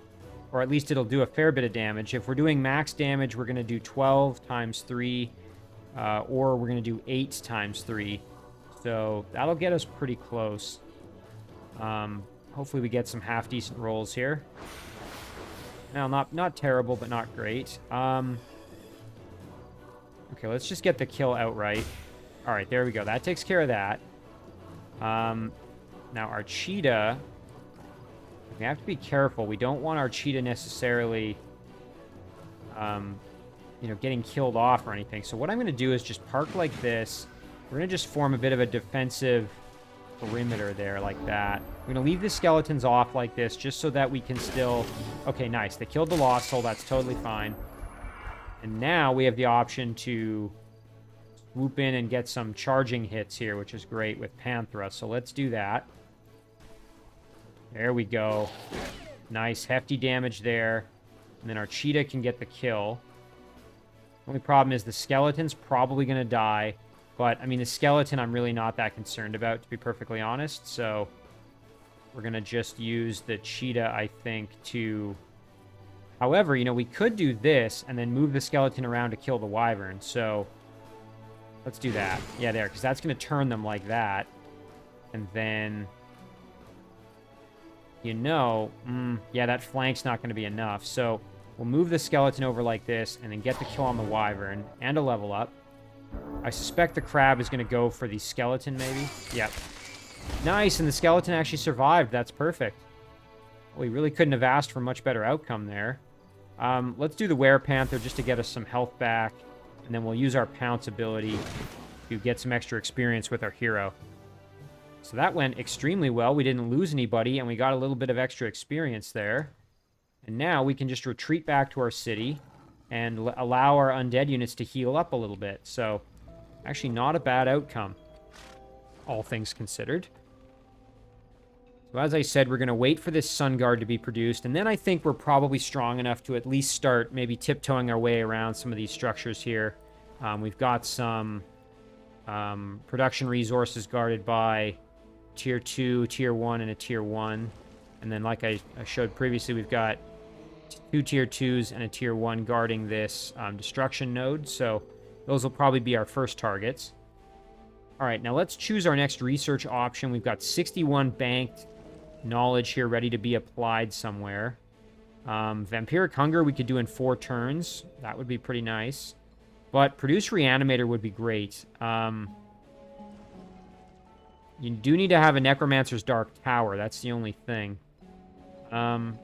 Or at least it'll do a fair bit of damage. If we're doing max damage, we're going to do 12 times 3, or we're going to do 8 times 3. So that'll get us pretty close. Hopefully we get some half-decent rolls here. Now, not terrible, but not great. Okay, let's just get the kill outright. All right, there we go. That takes care of that. Now, our Cheetah... we have to be careful. We don't want our Cheetah necessarily, getting killed off or anything. So what I'm going to do is just park like this. We're going to just form a bit of a defensive perimeter there like that. We're going to leave the skeletons off like this just so that we can still... Okay, nice. They killed the Lost Soul. That's totally fine. And now we have the option to swoop in and get some charging hits here, which is great with Panthra. So let's do that. There we go. Nice, hefty damage there. And then our Cheetah can get the kill. Only problem is the Skeleton's probably going to die. But, I mean, the Skeleton I'm really not that concerned about, to be perfectly honest. So, we're going to just use the Cheetah, I think, to... However, we could do this and then move the Skeleton around to kill the Wyvern. So, let's do that. Yeah, there, because that's going to turn them like that. And then... yeah, that flank's not going to be enough. So we'll move the Skeleton over like this and then get the kill on the Wyvern and a level up. I suspect the Crab is going to go for the Skeleton, maybe. Yep. Nice, and the Skeleton actually survived. That's perfect. Well, we really couldn't have asked for a much better outcome there. Let's do the Werepanther just to get us some health back, and then we'll use our Pounce ability to get some extra experience with our hero. So that went extremely well. We didn't lose anybody, and we got a little bit of extra experience there. And now we can just retreat back to our city and allow our undead units to heal up a little bit. So, actually not a bad outcome, all things considered. So as I said, we're going to wait for this Sun Guard to be produced, and then I think we're probably strong enough to at least start maybe tiptoeing our way around some of these structures here. We've got some production resources guarded by Tier 2, Tier 1, and a Tier 1. And then, like I showed previously, we've got 2 Tier 2s and a Tier 1 guarding this destruction node. So those will probably be our first targets. All right, now let's choose our next research option. We've got 61 banked knowledge here ready to be applied somewhere. Vampiric Hunger we could do in 4 turns. That would be pretty nice. But Produce Reanimator would be great. You do need to have a Necromancer's Dark Tower. That's the only thing. It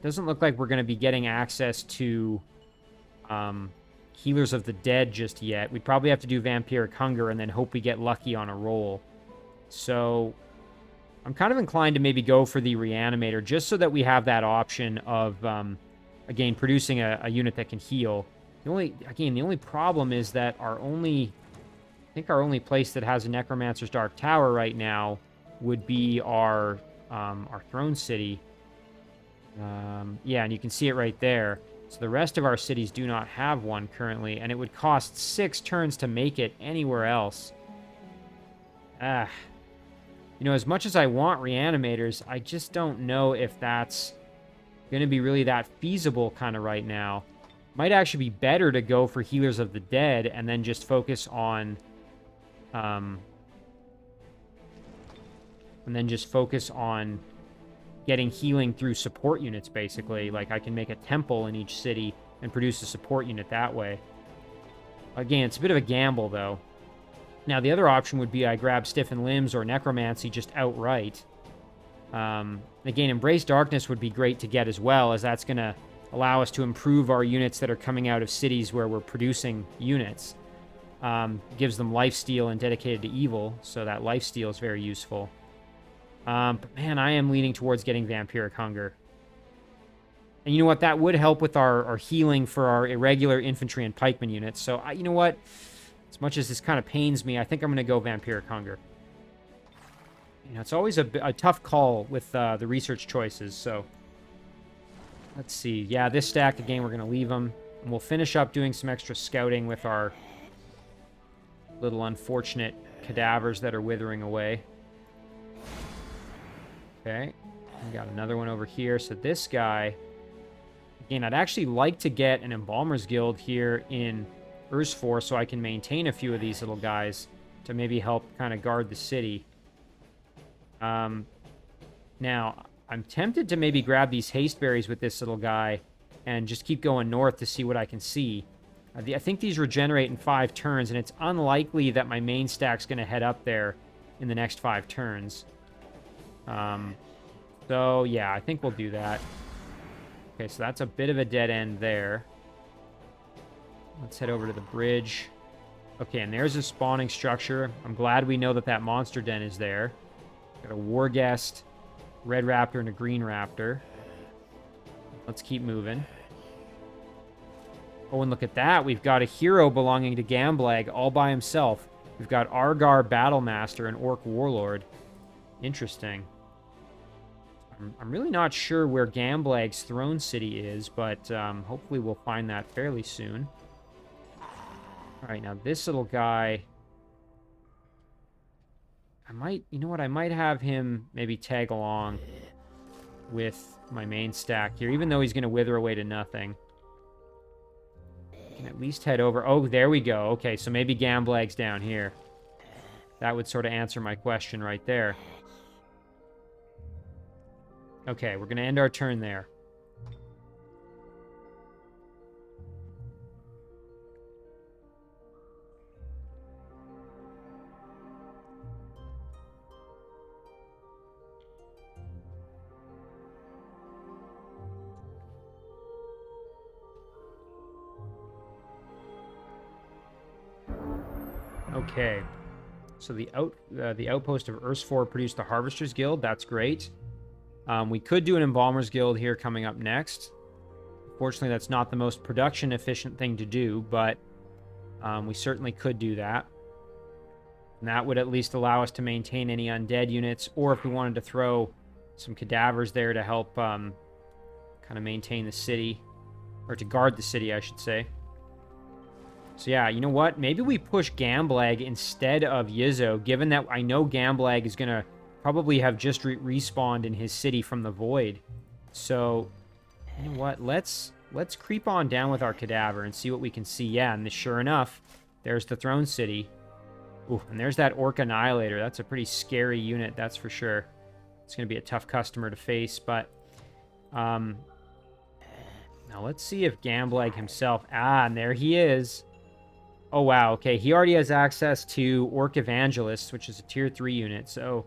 doesn't look like we're going to be getting access to Healers of the Dead just yet. We'd probably have to do Vampiric Hunger and then hope we get lucky on a roll. So I'm kind of inclined to maybe go for the Reanimator just so that we have that option of, again, producing a unit that can heal. The only problem is that our only place that has a Necromancer's Dark Tower right now would be our Throne City. Yeah, and you can see it right there. So the rest of our cities do not have one currently, and it would cost 6 turns to make it anywhere else. Ah. You know, as much as I want reanimators, I just don't know if that's going to be really that feasible kind of right now. Might actually be better to go for Healers of the Dead and then just focus on... getting healing through support units, basically. Like, I can make a temple in each city and produce a support unit that way. Again, it's a bit of a gamble, though. Now, the other option would be I grab Stiffened Limbs or Necromancy just outright. Again, Embrace Darkness would be great to get as well, as that's going to allow us to improve our units that are coming out of cities where we're producing units. Gives them lifesteal and dedicated to evil, so that lifesteal is very useful. But man, I am leaning towards getting Vampiric Hunger. And you know what? That would help with our healing for our irregular infantry and pikeman units. So, you know what? As much as this kind of pains me, I think I'm going to go Vampiric Hunger. You know, it's always a tough call with the research choices, so... Let's see. Yeah, this stack, again, we're going to leave them. And we'll finish up doing some extra scouting with our little unfortunate cadavers that are withering away. Okay. We got another one over here. So this guy... Again, I'd actually like to get an Embalmers Guild here in Ursfor so I can maintain a few of these little guys to maybe help kind of guard the city. Now, I'm tempted to maybe grab these haste berries with this little guy and just keep going north to see what I can see. I think these regenerate in 5 turns, and it's unlikely that my main stack's going to head up there in the next 5 turns. So, yeah, I think we'll do that. Okay, so that's a bit of a dead end there. Let's head over to the bridge. Okay, and there's a spawning structure. I'm glad we know that that monster den is there. Got a War Guest, Red Raptor, and a Green Raptor. Let's keep moving. Oh, and look at that. We've got a hero belonging to Gamblag all by himself. We've got Argar Battlemaster and Orc Warlord. Interesting. I'm really not sure where Gamblag's throne city is, but hopefully we'll find that fairly soon. All right, now this little guy... you know what, I might have him maybe tag along with my main stack here, even though he's going to wither away to nothing. I can at least head over. Oh, there we go. Okay, so maybe Gamblag's down here. That would sort of answer my question right there. Okay, we're going to end our turn there. Okay, so the outpost of Ursfor produced the Harvesters Guild. That's great. We could do an Embalmers Guild here coming up next. Fortunately, that's not the most production efficient thing to do, but we certainly could do that. And that would at least allow us to maintain any undead units, or if we wanted to throw some cadavers there to help kind of maintain the city, or to guard the city, I should say. So yeah, you know what? Maybe we push Gamblag instead of Yizzo, given that I know Gamblag is going to probably have just respawned in his city from the void. So, you know what? Let's creep on down with our cadaver and see what we can see. Yeah, and sure enough, there's the throne city. Ooh, and there's that Orc Annihilator. That's a pretty scary unit, that's for sure. It's going to be a tough customer to face, but... now let's see if Gamblag himself... Ah, and there he is. Oh, wow. Okay, he already has access to Orc Evangelists, which is a tier 3 unit, so...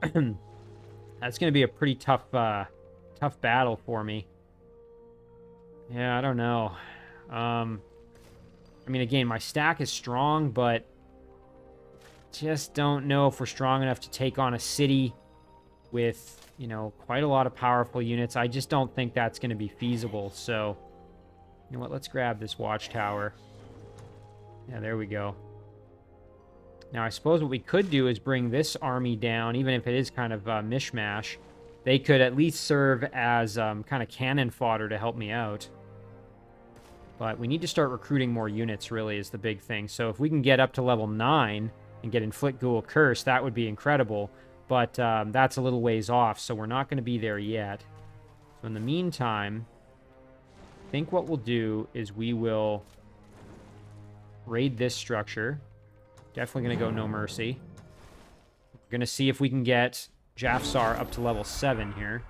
that's going to be a pretty tough battle for me. Yeah, I don't know. I mean, again, my stack is strong, but just don't know if we're strong enough to take on a city with, you know, quite a lot of powerful units. I just don't think that's going to be feasible. So, you know what? Let's grab this Watchtower. Yeah, there we go. Now, I suppose what we could do is bring this army down, even if it is kind of mishmash. They could at least serve as kind of cannon fodder to help me out. But we need to start recruiting more units, really, is the big thing. So if we can get up to level 9 and get Inflict Ghoul Curse, that would be incredible. But that's a little ways off, so we're not going to be there yet. So in the meantime, I think what we'll do is we will raid this structure. Definitely going to go No Mercy. We're going to see if we can get Jafsar up to level 7 here.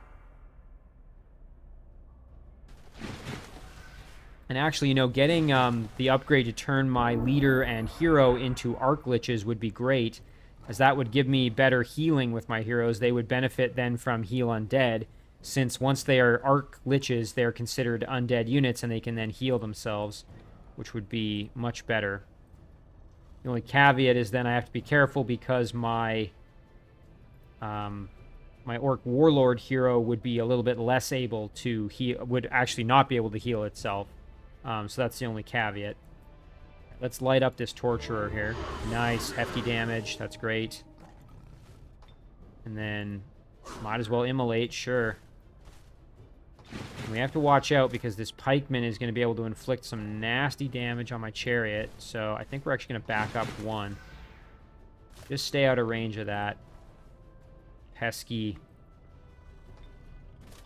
And actually, you know, getting the upgrade to turn my leader and hero into Arc Liches would be great, as that would give me better healing with my heroes. They would benefit then from Heal Undead, since once they are Arc Liches, they're considered undead units, and they can then heal themselves, which would be much better. The only caveat is then I have to be careful because my my Orc Warlord hero would be a little bit less able to heal, would actually not be able to heal itself. So that's the only caveat. Let's light up this Torturer here. Nice, hefty damage. That's great. And then might as well immolate, sure. We have to watch out because this pikeman is going to be able to inflict some nasty damage on my chariot. So I think we're actually going to back up 1. Just stay out of range of that pesky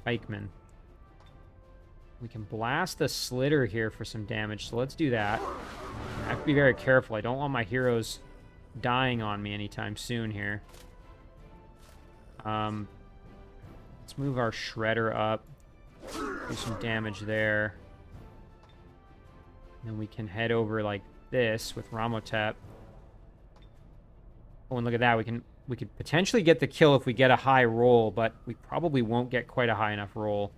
pikeman. We can blast the Slitter here for some damage, so let's do that. I have to be very careful. I don't want my heroes dying on me anytime soon here. Let's move our Shredder up. Do some damage there. And then we can head over like this with Ramhotep. Oh, and look at that. We could potentially get the kill if we get a high roll, but we probably won't get quite a high enough roll.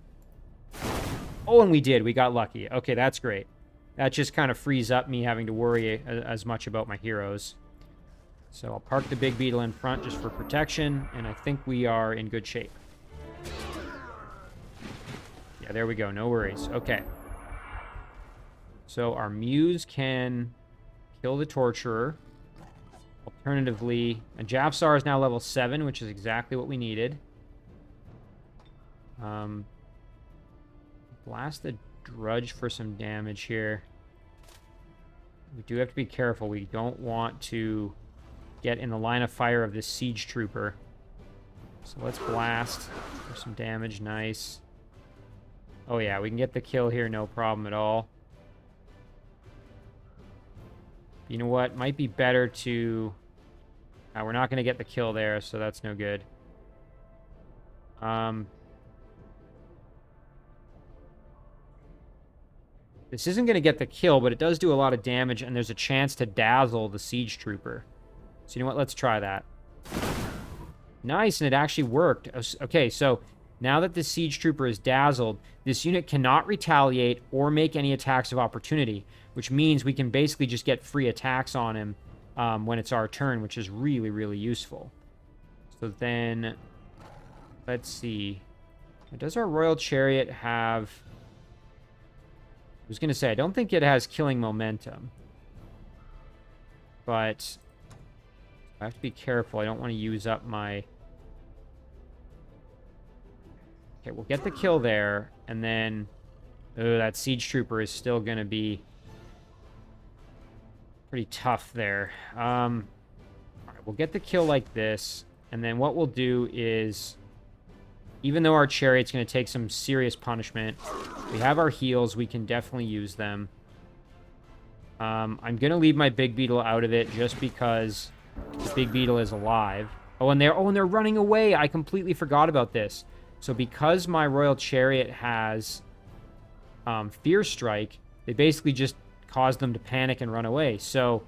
Oh, and we did. We got lucky. Okay, that's great. That just kind of frees up me having to worry as much about my heroes. So I'll park the Big Beetle in front just for protection, and I think we are in good shape. Yeah, there we go. No worries. Okay. So our Muse can kill the Torturer. Alternatively, and Jafsar is now level 7, which is exactly what we needed. Blast the Drudge for some damage here. We do have to be careful. We don't want to get in the line of fire of this Siege Trooper. So let's blast for some damage. Nice. Oh yeah, we can get the kill here, no problem at all. You know what? Might be better to... we're not going to get the kill there, so that's no good. This isn't going to get the kill, but it does do a lot of damage, and there's a chance to dazzle the Siege Trooper. So you know what? Let's try that. Nice, and it actually worked. Okay, so now that the Siege Trooper is dazzled, this unit cannot retaliate or make any attacks of opportunity, which means we can basically just get free attacks on him when it's our turn, which is really, really useful. So then, let's see. Does our Royal Chariot have... I was going to say, I don't think it has killing momentum. But I have to be careful. I don't want to use up my... Okay, we'll get the kill there, and then... Oh, that Siege Trooper is still going to be pretty tough there. All right, we'll get the kill like this, and then what we'll do is... Even though our Chariot's going to take some serious punishment, we have our heals. We can definitely use them. I'm going to leave my Big Beetle out of it just because the Big Beetle is alive. Oh, and they're running away. I completely forgot about this. So because my Royal Chariot has Fear Strike, they basically just cause them to panic and run away. So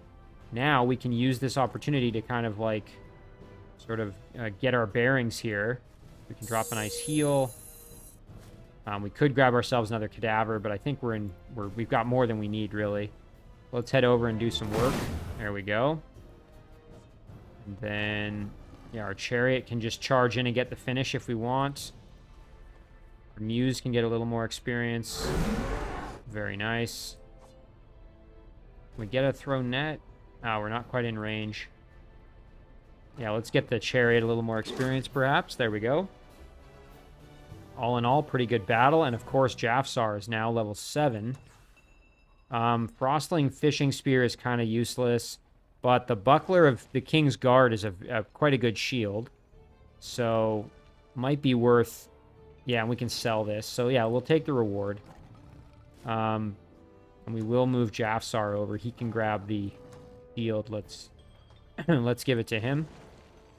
now we can use this opportunity to kind of like sort of get our bearings here. We can drop a nice heal. We could grab ourselves another cadaver, but I think we've got more than we need, really. Let's head over and do some work. There we go. And then, yeah, our Chariot can just charge in and get the finish if we want. Our Muse can get a little more experience. Very nice. Can we get a throw net? Oh, we're not quite in range. Yeah, let's get the Chariot a little more experience, perhaps. There we go. All in all, pretty good battle. And, of course, Jafsar is now level 7. Frostling Fishing Spear is kind of useless, but the Buckler of the King's Guard is quite a good shield. So, might be worth... Yeah, and we can sell this. So, yeah, we'll take the reward. And we will move Jafsar over. He can grab the shield. Let's let's give it to him.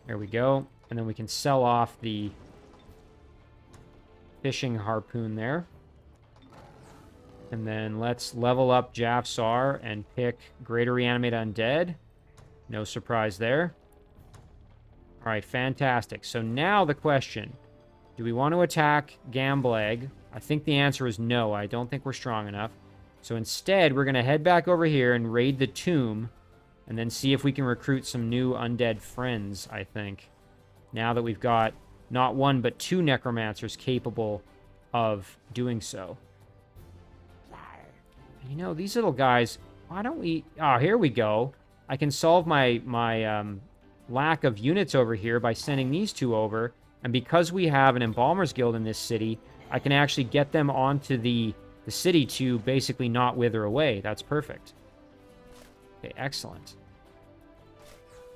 There we go. And then we can sell off the fishing harpoon there. And then let's level up Jafsar and pick Greater Reanimate Undead. No surprise there. All right, fantastic. So now the question, do we want to attack Gamblag? I think the answer is no. I don't think we're strong enough. So instead, we're going to head back over here and raid the tomb and then see if we can recruit some new undead friends, I think. Now that we've got not one, but two necromancers capable of doing so. You know, these little guys, why don't we... Oh, here we go. I can solve my lack of units over here by sending these two over. And because we have an Embalmers Guild in this city, I can actually get them onto the city to basically not wither away. That's perfect. Okay, excellent.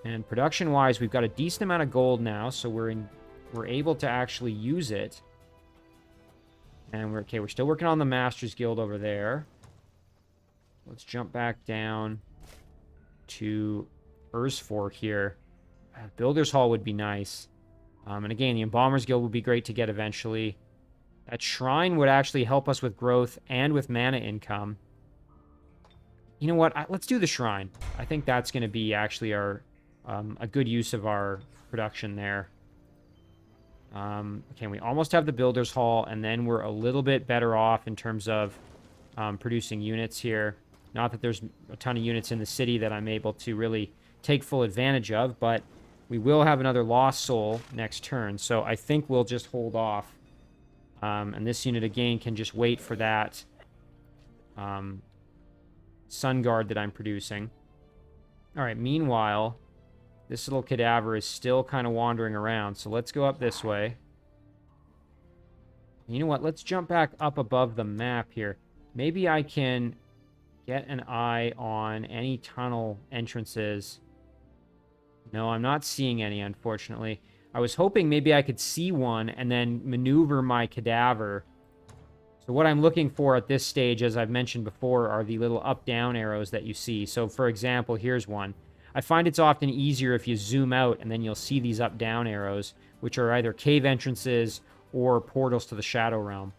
And production-wise, we've got a decent amount of gold now, so we're able to actually use it. And we're still working on the Masters Guild over there. Let's jump back down to Ursfork here. Builder's Hall would be nice. And again, the Embalmers Guild would be great to get eventually. That shrine would actually help us with growth and with mana income. You know what? Let's do the shrine. I think that's going to be actually our a good use of our production there. Okay, we almost have the Builder's Hall, and then we're a little bit better off in terms of producing units here. Not that there's a ton of units in the city that I'm able to really take full advantage of, but we will have another Lost Soul next turn, so I think we'll just hold off. And this unit, again, can just wait for that Sun Guard that I'm producing. All right, meanwhile, this little cadaver is still kind of wandering around, so let's go up this way. You know what? Let's jump back up above the map here. Maybe I can get an eye on any tunnel entrances. No, I'm not seeing any, unfortunately. I was hoping maybe I could see one and then maneuver my cadaver. So what I'm looking for at this stage, as I've mentioned before, are the little up-down arrows that you see. So, for example, here's one. I find it's often easier if you zoom out and then you'll see these up-down arrows, which are either cave entrances or portals to the Shadow Realm.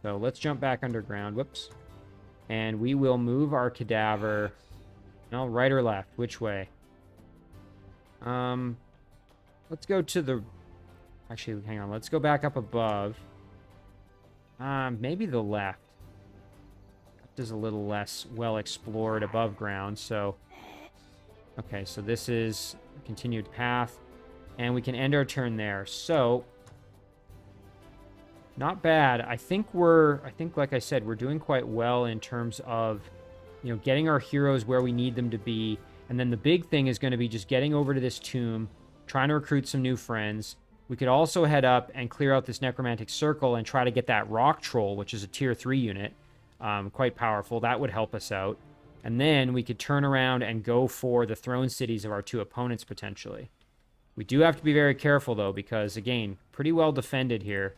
So let's jump back underground. Whoops. And we will move our cadaver. No, right or left? Which way? Let's go to the... Actually, hang on. Let's go back up above. Maybe the left. Left is a little less well explored above ground, so... Okay, so this is a continued path. And we can end our turn there. So... Not bad. I think, like I said, we're doing quite well in terms of, you know, getting our heroes where we need them to be. And then the big thing is going to be just getting over to this tomb, trying to recruit some new friends. We could also head up and clear out this necromantic circle and try to get that rock troll, which is a tier 3 unit. Quite powerful. That would help us out. And then we could turn around and go for the throne cities of our two opponents, potentially. We do have to be very careful, though, because, again, pretty well defended here.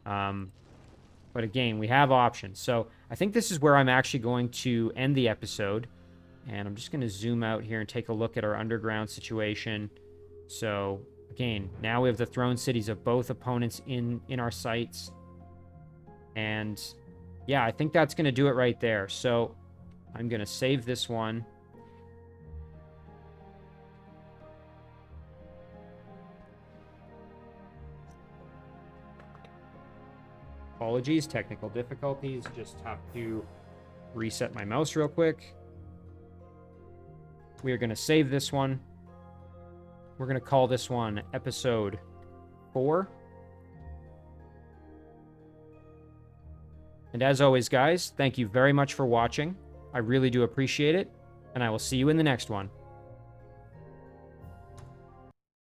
But again, we have options. So I think this is where I'm actually going to end the episode. And I'm just going to zoom out here and take a look at our underground situation. So again, now we have the throne cities of both opponents in our sights. And yeah, I think that's going to do it right there. So I'm going to save this one. Apologies, technical difficulties. Just have to reset my mouse real quick. We are going to save this one. We're going to call this one episode 4. And as always, guys, thank you very much for watching. I really do appreciate it, and I will see you in the next one.